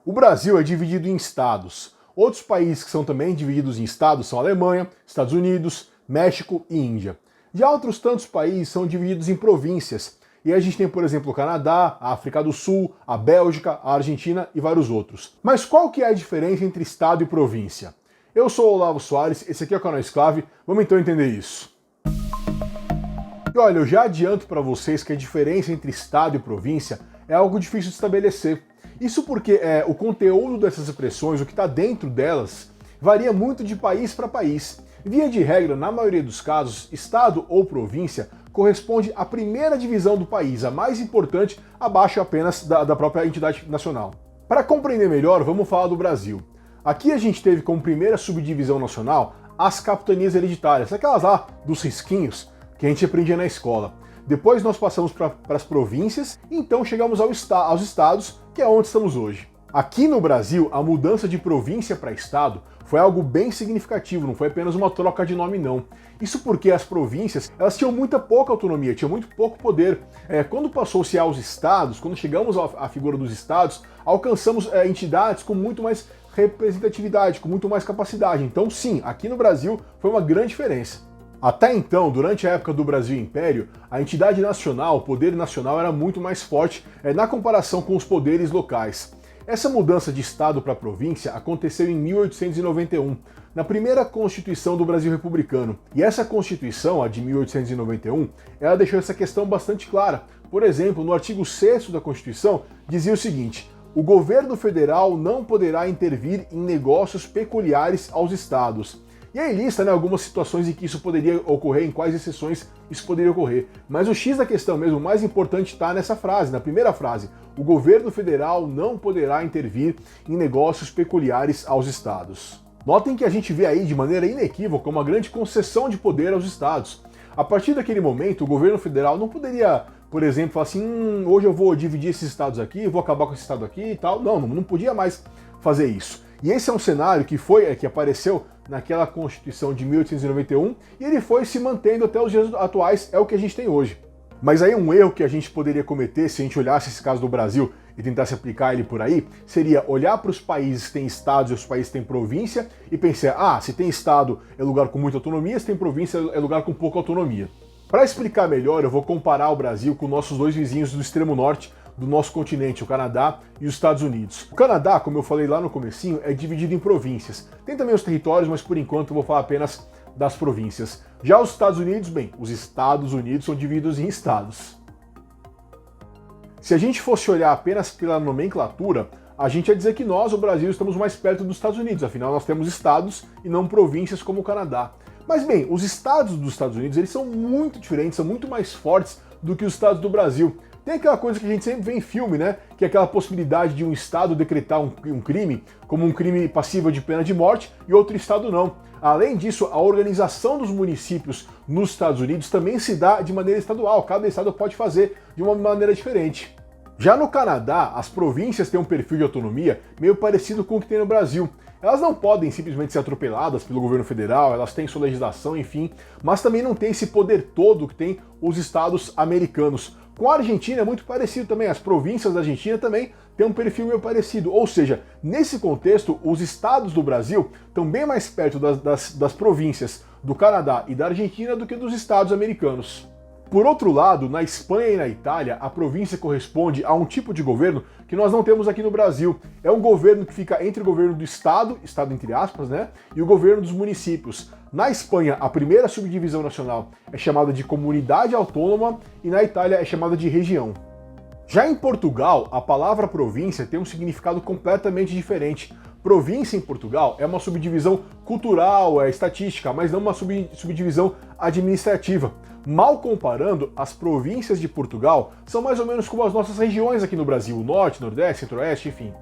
O Brasil é dividido em estados. Outros países que são também divididos em estados são Alemanha, Estados Unidos, México e Índia. Já outros tantos países são divididos em províncias. E aí a gente tem, por exemplo, o Canadá, a África do Sul, a Bélgica, a Argentina e vários outros. Mas qual que é a diferença entre estado e província? Eu sou o Olavo Soares, esse aqui é o canal Exclave, vamos então entender isso. E olha, eu já adianto para vocês que a diferença entre estado e província é algo difícil de estabelecer. Isso porque o conteúdo dessas expressões, o que está dentro delas, varia muito de país para país. Via de regra, na maioria dos casos, estado ou província corresponde à primeira divisão do país, a mais importante, abaixo apenas da própria entidade nacional. Para compreender melhor, vamos falar do Brasil. Aqui a gente teve como primeira subdivisão nacional as capitanias hereditárias, aquelas lá dos risquinhos que a gente aprendia na escola. Depois nós passamos para as províncias e então chegamos aos estados, que é onde estamos hoje. Aqui no Brasil, a mudança de província para estado foi algo bem significativo, não foi apenas uma troca de nome não. Isso porque as províncias, elas tinham pouca autonomia, tinham muito pouco poder. Quando passou-se aos estados, quando chegamos à figura dos estados, alcançamos entidades com muito mais representatividade, com muito mais capacidade. Então sim, aqui no Brasil foi uma grande diferença. Até então, durante a época do Brasil Império, a entidade nacional, o poder nacional era muito mais forte na comparação com os poderes locais. Essa mudança de estado para província aconteceu em 1891, na primeira Constituição do Brasil Republicano. E essa Constituição, a de 1891, ela deixou essa questão bastante clara. Por exemplo, no artigo 6º da Constituição, dizia o seguinte: o governo federal não poderá intervir em negócios peculiares aos estados. E aí lista algumas situações em que isso poderia ocorrer, em quais exceções isso poderia ocorrer. Mas o X da questão mesmo, o mais importante está nessa frase, na primeira frase. O governo federal não poderá intervir em negócios peculiares aos estados. Notem que a gente vê aí de maneira inequívoca uma grande concessão de poder aos estados. A partir daquele momento, o governo federal não poderia, por exemplo, falar assim, hoje eu vou dividir esses estados aqui, vou acabar com esse estado aqui e tal. Não podia mais fazer isso. E esse é um cenário que apareceu naquela Constituição de 1891 e ele foi se mantendo até os dias atuais, é o que a gente tem hoje. Mas aí um erro que a gente poderia cometer se a gente olhasse esse caso do Brasil e tentasse aplicar ele por aí, seria olhar para os países que têm estados e os países que têm província e pensar, se tem estado é lugar com muita autonomia, se tem província é lugar com pouca autonomia. Para explicar melhor, eu vou comparar o Brasil com nossos dois vizinhos do extremo norte do nosso continente, o Canadá e os Estados Unidos. O Canadá, como eu falei lá no comecinho, é dividido em províncias. Tem também os territórios, mas por enquanto eu vou falar apenas das províncias. Já os Estados Unidos, os Estados Unidos são divididos em estados. Se a gente fosse olhar apenas pela nomenclatura, a gente ia dizer que nós, o Brasil, estamos mais perto dos Estados Unidos, afinal nós temos estados e não províncias como o Canadá. Mas os estados dos Estados Unidos, eles são muito diferentes, são muito mais fortes do que os estados do Brasil. Tem aquela coisa que a gente sempre vê em filme, que é aquela possibilidade de um estado decretar um crime como um crime passível de pena de morte e outro estado não. Além disso, a organização dos municípios nos Estados Unidos também se dá de maneira estadual, cada estado pode fazer de uma maneira diferente. Já no Canadá, as províncias têm um perfil de autonomia meio parecido com o que tem no Brasil. Elas não podem simplesmente ser atropeladas pelo governo federal, elas têm sua legislação, enfim, mas também não tem esse poder todo que tem os estados americanos. Com a Argentina é muito parecido também, as províncias da Argentina também têm um perfil meio parecido, ou seja, nesse contexto, os estados do Brasil estão bem mais perto das províncias do Canadá e da Argentina do que dos estados americanos. Por outro lado, na Espanha e na Itália, a província corresponde a um tipo de governo que nós não temos aqui no Brasil. É um governo que fica entre o governo do Estado entre aspas, e o governo dos municípios. Na Espanha, a primeira subdivisão nacional é chamada de comunidade autônoma e na Itália é chamada de região. Já em Portugal, a palavra província tem um significado completamente diferente. Província em Portugal é uma subdivisão cultural, estatística, mas não uma subdivisão administrativa. Mal comparando, as províncias de Portugal são mais ou menos como as nossas regiões aqui no Brasil, Norte, Nordeste, Centro-Oeste, enfim.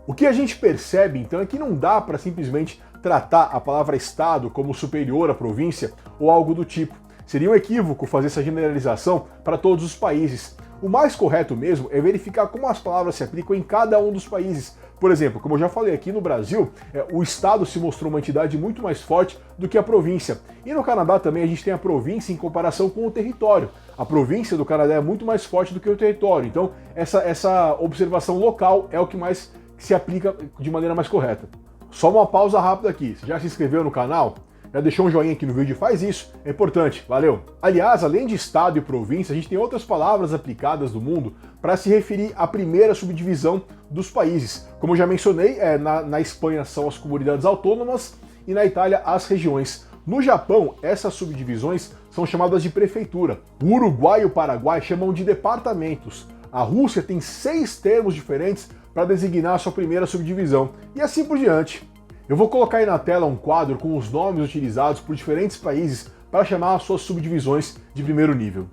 O que a gente percebe, então, é que não dá para simplesmente tratar a palavra Estado como superior à província ou algo do tipo. Seria um equívoco fazer essa generalização para todos os países. O mais correto mesmo é verificar como as palavras se aplicam em cada um dos países. Por exemplo, como eu já falei aqui no Brasil, o Estado se mostrou uma entidade muito mais forte do que a província. E no Canadá também a gente tem a província em comparação com o território. A província do Canadá é muito mais forte do que o território. Então essa observação local é o que mais que se aplica de maneira mais correta. Só uma pausa rápida aqui. Você já se inscreveu no canal? Já deixou um joinha aqui no vídeo? Faz isso, é importante, valeu! Aliás, além de estado e província, a gente tem outras palavras aplicadas no mundo para se referir à primeira subdivisão dos países. Como eu já mencionei, na Espanha são as comunidades autônomas e na Itália as regiões. No Japão, essas subdivisões são chamadas de prefeitura. O Uruguai e o Paraguai chamam de departamentos. A Rússia tem 6 termos diferentes para designar a sua primeira subdivisão, e assim por diante. Eu vou colocar aí na tela um quadro com os nomes utilizados por diferentes países para chamar as suas subdivisões de primeiro nível.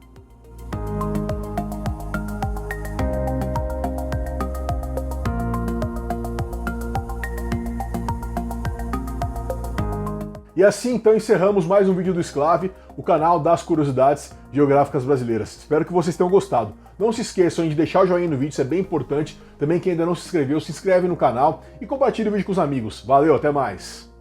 E assim então encerramos mais um vídeo do Exclave, o canal das curiosidades geográficas brasileiras. Espero que vocês tenham gostado. Não se esqueçam de deixar o joinha no vídeo, isso é bem importante. Também quem ainda não se inscreveu, se inscreve no canal e compartilha o vídeo com os amigos. Valeu, até mais!